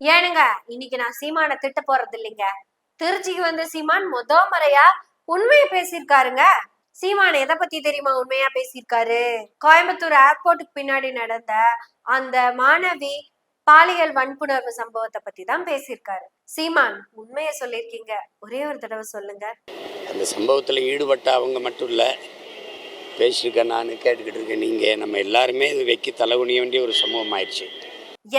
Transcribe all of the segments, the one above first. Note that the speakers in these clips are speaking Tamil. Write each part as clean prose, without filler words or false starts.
ஏனுங்க, இன்னைக்கு நான் சீமான திட்ட போறது இல்லைங்க. திருச்சிக்கு வந்து சீமான் முறையா உண்மையை பேசியிருக்காருங்க. சீமான் எதை பத்தி தெரியுமா உண்மையா பேசியிருக்காரு? கோயம்புத்தூர் ஏர்போர்ட்டுக்கு பின்னாடி நடந்த அந்த மாணவி பாலியல் வன்புணர்வு சம்பவத்தை பத்தி தான் பேசியிருக்காரு. சீமான், உண்மையை சொல்லியிருக்கீங்க, ஒரே ஒரு தடவை சொல்லுங்க. அந்த சம்பவத்தில் ஈடுபட்ட அவங்க மட்டும் இல்லை, பேசியிருக்கேன், நான் கேட்டுக்கிட்டு இருக்கேன். நீங்கள் நம்ம எல்லாருமே இது வைக்க தலைகுனிய வேண்டிய ஒரு சம்பவம் ஆயிடுச்சு.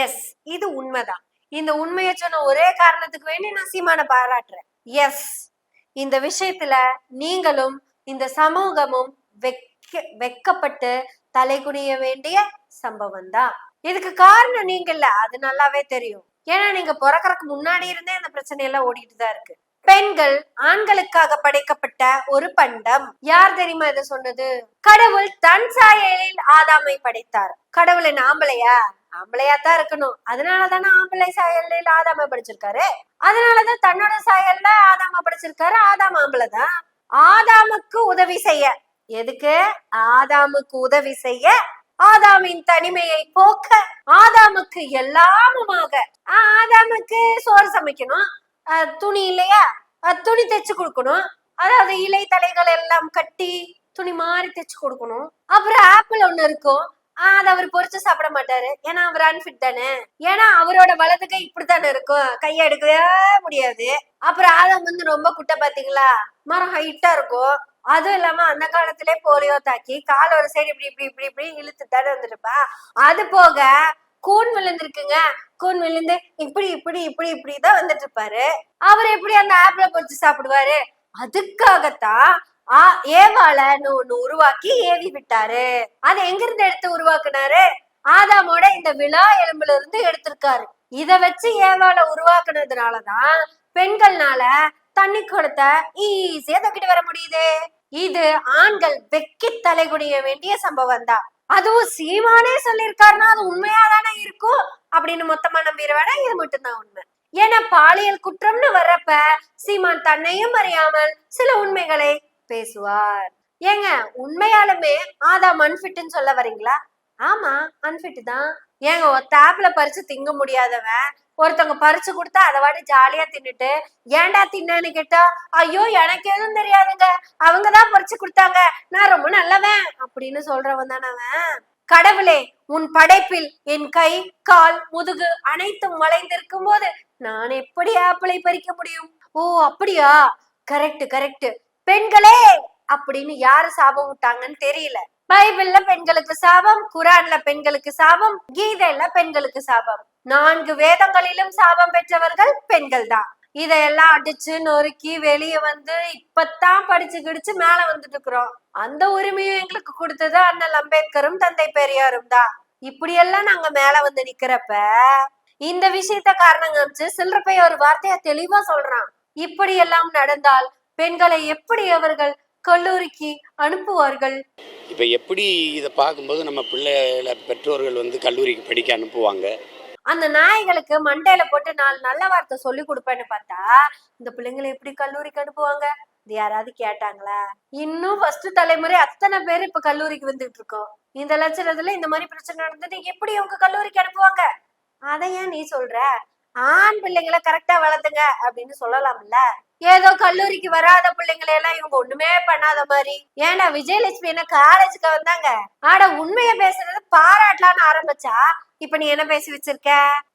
எஸ், இது உண்மைதான். இந்த உண்மையை சொன்ன ஒரே காரணத்துக்கு வேண்டி நான் சீமானை பாராட்டுறேன். எஸ், இந்த விஷயத்துல நீங்களும் இந்த சமூகமும் வெக்கப்பட்டு தலைகுனிய வேண்டிய சம்பவம் தான். இதுக்கு காரணம் நீங்க இல்ல, அது நல்லாவே தெரியும். ஏன்னா நீங்க பிறக்கறதுக்கு முன்னாடி இருந்தே அந்த பிரச்சனை எல்லாம் ஓடிட்டு தான் இருக்கு. பெண்கள் ஆண்களுக்காக படைக்கப்பட்ட ஒரு பண்டம். யார் தெரியுமா இதை சொன்னது? கடவுள் தன் சாயலில் ஆதாமை படைத்தார். கடவுள் என்ன ஆம்பளையா? ஆம்பளையாத்தான் இருக்கணும். அதனாலதானே ஆம்பளை சாயலில் ஆதாம படைச்சிருக்காரு. அதனாலதான் தன்னோட சாயல்ல ஆதாம படைச்சிருக்காரு. ஆதாம் ஆம்பளைதான். ஆதாமுக்கு உதவி செய்ய, எதுக்கு? ஆதாமுக்கு உதவி செய்ய, ஆதாமின் தனிமையை போக்க, ஆதாமுக்கு எல்லாமுமாக. ஆதாமுக்கு சோறு சமைக்கணும், துணி இல்லையா, துணி தைச்சு கொடுக்கணும். அதாவது இலை தலைகள் எல்லாம் கட்டி துணி மாதிரி தைச்சு கொடுக்கணும். அப்புறம் ஆப்பிள் ஒண்ணு இருக்கும், அதை அவர் பொறிச்சு சாப்பிட மாட்டாரு. ஏன்னா அவர் அன்பிட் தானே. ஏன்னா அவரோட வலது கை இப்படித்தானே இருக்கும், கையை எடுக்கவே முடியாது. அப்புறம் ஆதம் வந்து ரொம்ப குட்டை, பாத்தீங்களா? மரம் ஹைட்டா இருக்கும். அதுவும் இல்லாம அந்த காலத்திலே போலியோ தாக்கி கால் ஒரு சைடு இப்படி இப்படி இப்படி இப்படி இழுத்து தானே வந்துருப்பா. அது போக கூன் விழுந்திருக்குங்க. கூன் விழுந்து இப்படி இப்படி இப்படி இப்படிதான் வந்துட்டு இருப்பாரு. அவர் எப்படி அந்த ஆப்பிள பொறிச்சு சாப்பிடுவாரு? அதுக்காகத்தான் ஏவாள ஒண்ணு உருவாக்கி ஏவி விட்டாரு. அதை எங்கிருந்து எடுத்து உருவாக்குனாரு? ஆதாமோட இந்த விழா எலும்புல இருந்து எடுத்திருக்காரு. இத வச்சு ஏவாள உருவாக்குனதுனாலதான் பெண்கள்னால தண்ணி கொடுத்த ஈஸியா தக்கிட்டு வர முடியுது. இது ஆண்கள் வெக்கி தலைகுனிய வேண்டிய சம்பவம் தான். அதுவும் சீமானே சொல்லியிருக்காருன்னா அது உண்மையாதானே இருக்கும் அப்படின்னு மொத்தமா நம்பிட வேணா. இது மட்டும்தான் உண்மை. ஏன்னா பாலியல் குற்றம்னு வர்றப்ப சீமான் தன்னையும் அறியாமல் சில உண்மைகளை பேசுவார். ஏங்க, உண்மையாலுமே ஆதாம் அன்பிட்னு சொல்ல வரீங்களா? ஆமா, அன்பிட் தான். ஏங்க, ஒத்த ஆப்பிள பறிச்சு திங்க முடியாதவன் ஒருத்தவங்க பறிச்சு கொடுத்தா அதை வாட்டி ஜாலியா தின்னுட்டு ஏன்டா தின்னு கேட்டா, ஐயோ எனக்கு எதுவும் தெரியாதுங்க, அவங்கதான் பறிச்சு கொடுத்தாங்க, நான் ரொம்ப நல்லவன் அப்படின்னு சொல்றவன் தானே அவன். கடவுளே, உன் படைப்பில் என் கை கால் முதுகு அனைத்தும் வளைந்திருக்கும் போது நான் எப்படி ஆப்பிளை பறிக்க முடியும்? ஓ அப்படியா, கரெக்ட் கரெக்ட். பெண்களே அப்படின்னு யாரு சாபம் விட்டாங்கன்னு தெரியல. பைபிள்ல பெண்களுக்கு சாபம், குரான்ல பெண்களுக்கு சாபம், கீதையில பெண்களுக்கு சாபம். 4 வேதங்களிலும் சாபம் பெற்றவர்கள் பெண்கள் தான். இதையெல்லாம் அடிச்சு நொறுக்கி வெளியே வந்து இப்பத்தான் படிச்சு கிடிச்சு மேல வந்துட்டு இருக்கிறோம். அந்த உரிமையும் எங்களுக்கு கொடுத்தது அண்ணல் அம்பேத்கரும் தந்தை பெரியாரும் தான். இப்படியெல்லாம் நாங்க மேல வந்து நிக்கிறப்ப இந்த விஷயத்த காரணம் காமிச்சு சில்லறப்பை ஒரு வார்த்தையா தெளிவா சொல்றான். இப்படி எல்லாம் நடந்தால் பெண்களை எப்படி அவர்கள் கல்லூரிக்கு அனுப்புவார்கள்? இப்ப எப்படி இதை பார்க்கும்போது நம்ம பிள்ளைகளை பெற்றோர்கள் வந்து கல்லூரிக்கு படிக்க அனுப்புவாங்க. அந்த நாய்களுக்கு மண்டையில போட்டு 4 நல்ல வார்த்தை சொல்லி கொடுப்பேன்னு பார்த்தா இந்த பிள்ளைங்களை எப்படி கல்லூரிக்கு அனுப்புவாங்க? இது யாராவது கேட்டாங்களா? இன்னும் ஃபர்ஸ்ட் தலைமுறை அத்தனை பேர் இப்ப கல்லூரிக்கு வந்துட்டு இருக்கோம். இந்த லட்சணத்துல இந்த மாதிரி பிரச்சனை நடந்தது, எப்படி அவங்க கல்லூரிக்கு அனுப்புவாங்க? அதை ஏன் நீ சொல்ற? ஆண் பிள்ளைங்களை கரெக்டா வளர்த்துங்க அப்படின்னு சொல்லலாம்ல. ஏதோ கல்லூரிக்கு வராத பிள்ளைங்களை எல்லாம் இவங்க ஒண்ணுமே பண்ணாத மாதிரி. ஏன்னா விஜயலட்சுமி என்ன காலேஜுக்கு வந்தாங்க, ஆட உண்மைய பேசுறது பாராட்டலான்னு ஆரம்பிச்சா இப்ப நீ என்ன பேசி வச்சிருக்க?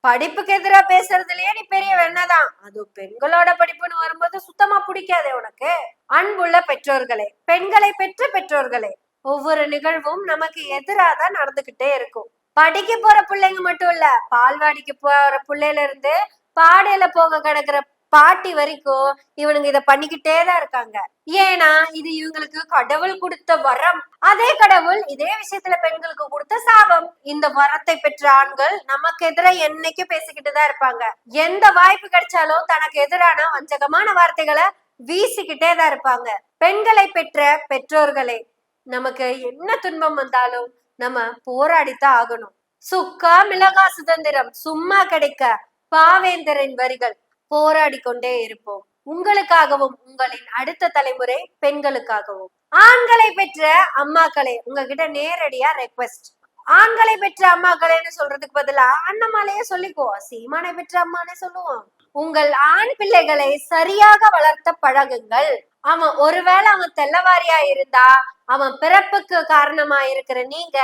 படிப்புக்கு எதிரா பேசுறதுலயே நீ பெரிய வெண்ணதான். அது பெண்களோட படிப்புன்னு வரும்போது சுத்தமா பிடிக்காதே உனக்கு. அன்புள்ள பெற்றோர்களே, பெண்களை பெற்ற பெற்றோர்களே, ஒவ்வொரு நிகழ்வும் நமக்கு எதிராதான் நடந்துகிட்டே இருக்கும். படிக்க போற பிள்ளைங்க மட்டும் இல்ல, பால்வாடிக்கு போற பிள்ளையில இருந்து பாடையில போக கிடக்குற பாட்டி வரைக்கும் இவனுங்க இத பண்ணிக்கிட்டே தான் இருக்காங்க. ஏன்னா இது இவங்களுக்கு கடவுள் கொடுத்த வரம். அதே கடவுள் இதே விஷயத்துல பெண்களுக்கு கொடுத்த சாபம். இந்த வரத்தை பெற்ற ஆண்கள் நமக்கு எதிராக என்னைக்கும் பேசிக்கிட்டு தான் இருப்பாங்க. எந்த வாய்ப்பு கிடைச்சாலும் தனக்கு எதிரான வஞ்சகமான வார்த்தைகளை வீசிக்கிட்டே தான் இருப்பாங்க. பெண்களை பெற்ற பெற்றோர்களே, நமக்கு என்ன துன்பம் வந்தாலும் நம்ம போராடித்தான் ஆகணும். சுக்கா மிளகா சுதந்திரம் சும்மா கிடைக்க பாவேந்தரின் வரிகள். போராடி கொண்டே இருப்போம், உங்களுக்காகவும் உங்களின் அடுத்த தலைமுறை பெண்களுக்காகவும். ஆண்களை பெற்ற அம்மாக்களே, உங்ககிட்ட நேரடியா ரெக்வெஸ்ட், ஆண்களை பெற்ற அம்மாக்களேன்னு சொல்றதுக்கு பதிலா அண்ணமாலையே சொல்லிக்குவோம், சீமானை பெற்ற அம்மானே சொல்லுவோம். உங்கள் ஆண் பிள்ளைகளை சரியாக வளர்த்த பழகுங்கள். அவன் ஒருவேளை அவன் தெல்லவாரியா இருந்தா அவன் பிறப்புக்கு காரணமா இருக்கிற நீங்க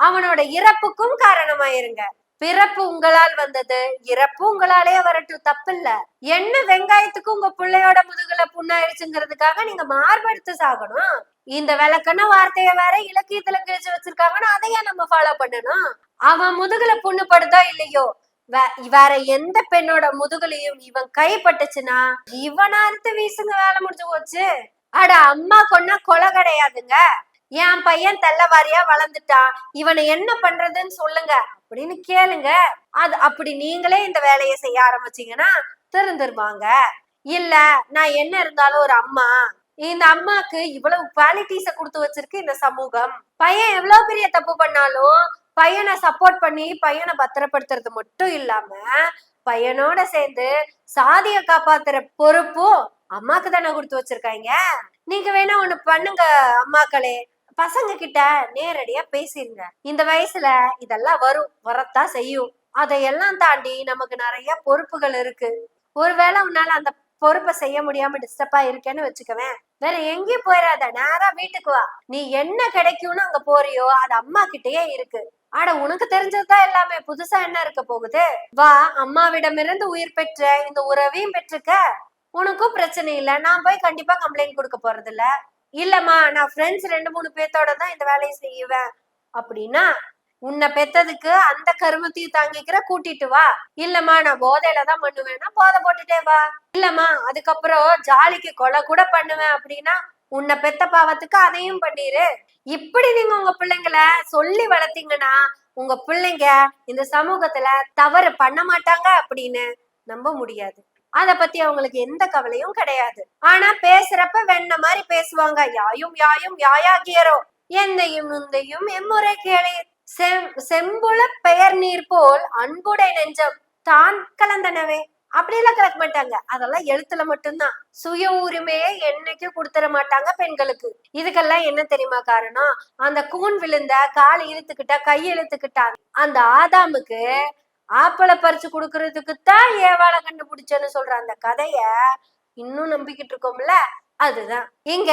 அவனோட இறப்புக்கும் காரணமா இருங்க. பிறப்பு உங்களால் வந்தது, இறப்பு உங்களாலேயே வரட்டும், தப்பு இல்ல. என்ன வெங்காயத்துக்கு உங்க பிள்ளையோட முதுகுல புண்ணாயிருச்சுங்கிறதுக்காக நீங்க மார்பெடுத்து சாகணும்? இந்த விளக்கண வார்த்தைய வேற இலக்கியத்துல கிழிச்சு வச்சிருக்காங்கன்னா அதையே நம்ம ஃபாலோ பண்ணணும். அவன் முதுகுல புண்ணு படுதோ இல்லையோ, வேற எந்த பெண்ணோட முதுகுலையும் இவன் கைப்பட்டுச்சுன்னா இவனை அறுத்து வீசுங்க, வேலை முடிஞ்சு போச்சு. அட அம்மா கொன்னா கொலை கிடையாதுங்க. என் பையன் தெல்லவாரியா வளர்ந்துட்டான், இவனை என்ன பண்றதுன்னு சொல்லுங்க அப்படின்னு கேளுங்க. அது அப்படி நீங்களே இந்த வேலையை செய்ய ஆரம்பிச்சீங்கன்னா திருந்துருவாங்க. இல்ல நான் என்ன இருந்தாலும் ஒரு அம்மா, இந்த அம்மாக்கு இவ்வளவு குவாலிட்டிஸ கொடுத்து வச்சிருக்கு இந்த சமூகம். பையன் எவ்வளவு பெரிய தப்பு பண்ணாலும் பையனை சப்போர்ட் பண்ணி பையனை பத்திரப்படுத்துறது மட்டும் இல்லாம பையனோட சேர்ந்து சாதிய காப்பாத்துற பொறுப்பும் அம்மாக்கு தானே கொடுத்து வச்சிருக்காங்க. நீங்க வேணா ஒண்ணு பண்ணுங்க அம்மாக்களே, பசங்க கிட்ட நேரடியா பேசிருங்க. இந்த வயசுல இதெல்லாம் வரத்தான் செய்யும். அதையெல்லாம் தாண்டி நமக்கு நிறைய பொறுப்புகள் இருக்கு. ஒருவேளை உன்னால அந்த பொறுப்பை செய்ய முடியாம டிஸ்டர்பா இருக்கேன்னு வச்சுக்கவேன், வேற எங்கேயும் போயிடாத, நேரா வீட்டுக்கு வா. நீ என்ன கிடைக்கும்னு அங்க போறியோ அது அம்மா கிட்டயே இருக்கு. ஆட உனக்கு தெரிஞ்சதுதான் எல்லாமே, புதுசா என்ன இருக்க போகுது? வா, அம்மாவிடமிருந்து உயிர் பெற்ற இந்த உறவையும் பெற்றுக்க. உனக்கும் பிரச்சனை இல்ல, நான் போய் கண்டிப்பா கம்ப்ளைண்ட் கொடுக்க போறது இல்ல. இல்லம்மா நான் ஃப்ரெண்ட்ஸ் 2-3 பேர்த்தோட தான் இந்த வேலையை செய்வேன் அப்படின்னா உன்னை பெத்ததுக்கு அந்த கருமத்தையும் தாங்கிக்கிற கூட்டிட்டு வா. இல்லம்மா நான் போதையில தான் பண்ணுவேன்னா போதை போட்டுட்டே வா. இல்லம்மா அதுக்கப்புறம் ஜாலிக்கு கொலை கூட பண்ணுவேன் அப்படின்னா உன்னை பெத்த பாவத்துக்கு அதையும் பண்ணிரு. இப்படி நீங்க உங்க பிள்ளைங்களை சொல்லி வளர்த்தீங்கன்னா உங்க பிள்ளைங்க இந்த சமூகத்துல தவறு பண்ண மாட்டாங்க அப்படின்னு நம்ப முடியாது. அத பத்தி அவங்களுக்கு எந்த கவலையும் கிடையாது. ஆனா பேசுறப்ப வெண்ண மாதிரி பேசுவாங்க. யாயும் யாயும் யாயாகியரோ என்னையும் நுந்தையும் எம்முறை கேளே, செம்புல பெயர் நீர் போல் அன்புடை நெஞ்சம் தான் கலந்தனவே. அப்படியெல்லாம் கலக்க மாட்டாங்க. அதெல்லாம் எழுத்துல மட்டும்தான். சுய உரிமையை என்னைக்கும் கொடுத்துட மாட்டாங்க பெண்களுக்கு. இதுக்கெல்லாம் என்ன தெரியுமா காரணம்? அந்த கூன் விழுந்த கால் இழுத்துக்கிட்டா கை இழுத்துக்கிட்டா அந்த ஆதாமுக்கு ஆப்பிள பறிச்சு கொடுக்கறதுக்குத்தான் ஏவாளை கண்டுபிடிச்சேன்னு சொல்ற அந்த கதைய இன்னும் நம்பிக்கிட்டு இருக்கோம்ல, அதுதான். இங்க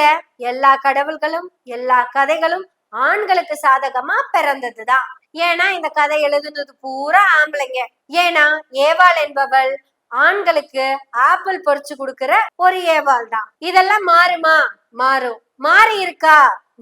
எல்லா கடவுள்களும் எல்லா கதைகளும் ஆண்களுக்கு சாதகமா பிறந்ததுதான். ஏன்னா இந்த கதை எழுதுனது பூரா ஆம்பளைங்க. ஏன்னா ஏவாள் என்பவள் ஆண்களுக்கு ஆப்பிள் பறிச்சு கொடுக்கிற ஒரு ஏவாள் தான். இதெல்லாம் மாறுமா? மாறும். மாறி இருக்கா?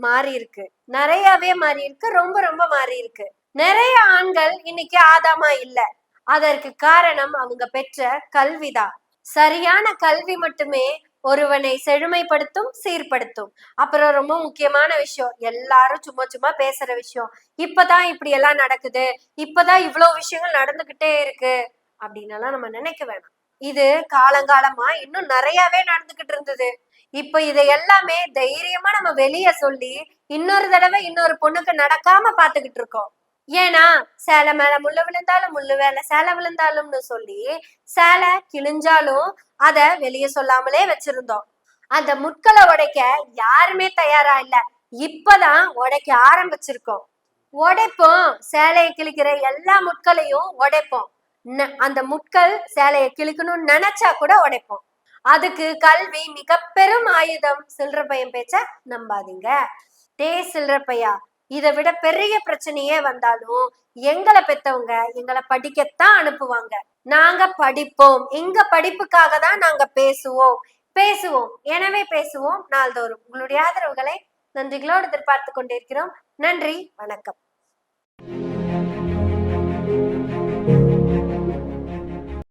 மாறி இருக்கு, நிறையவே மாறி இருக்கு, ரொம்ப ரொம்ப மாறி இருக்கு. நிறைய ஆண்கள் இன்னைக்கு ஆதாமா இல்ல. அதற்கு காரணம் அவங்க பெற்ற கல்விதான். சரியான கல்வி மட்டுமே ஒருவனை செழுமைப்படுத்தும், சீர்படுத்தும். அப்புறம் ரொம்ப முக்கியமான விஷயம், எல்லாரும் சும்மா சும்மா பேசுற விஷயம், இப்பதான் இப்படி எல்லாம் நடக்குது, இப்பதான் இவ்வளவு விஷயங்கள் நடந்துகிட்டே இருக்கு அப்படின்னு எல்லாம் நம்ம நினைக்க வேணாம். இது காலங்காலமா இன்னும் நிறையவே நடந்துகிட்டு இருந்தது. இப்ப இதை எல்லாமே தைரியமா நம்ம வெளிய சொல்லி இன்னொரு தடவை இன்னொரு பொண்ணுக்கு நடக்காம பாத்துக்கிட்டு இருக்கோம். ஏன்னா சேலை மேல முள்ளு விழுந்தாலும் முள்ளு வேலை சேலை விழுந்தாலும்னு சொல்லி சேலை கிழிஞ்சாலும் அத வெளியே சொல்லாமலே வச்சிருந்தோம். அந்த முட்களை உடைக்க யாருமே தயாரா இல்ல. இப்பதான் உடைக்க ஆரம்பிச்சிருக்கோம். உடைப்போம், சேலையை கிழிக்கிற எல்லா முட்களையும் உடைப்போம். அந்த முட்கள் சேலையை கிழிக்கணும்னு நினைச்சா கூட உடைப்போம். அதுக்கு கல்வி மிக பெரும் ஆயுதம். சில்லற பையன் பேச்ச நம்பாதீங்க. சில்லற பையா, இதை விட பெரிய பிரச்சனையே வந்தாலும் எங்களை பெத்தவங்க எங்களை படிக்கத்தான் அனுப்புவாங்க. நாங்க படிப்போம், எங்க படிப்புக்காக தான் நாங்க பேசுவோம். எனவே பேசுவோம் நாள்தோறும். உங்களுடைய ஆதரவுகளை நன்றிகளோடு எதிர்பார்த்து கொண்டிருக்கிறோம். நன்றி, வணக்கம்.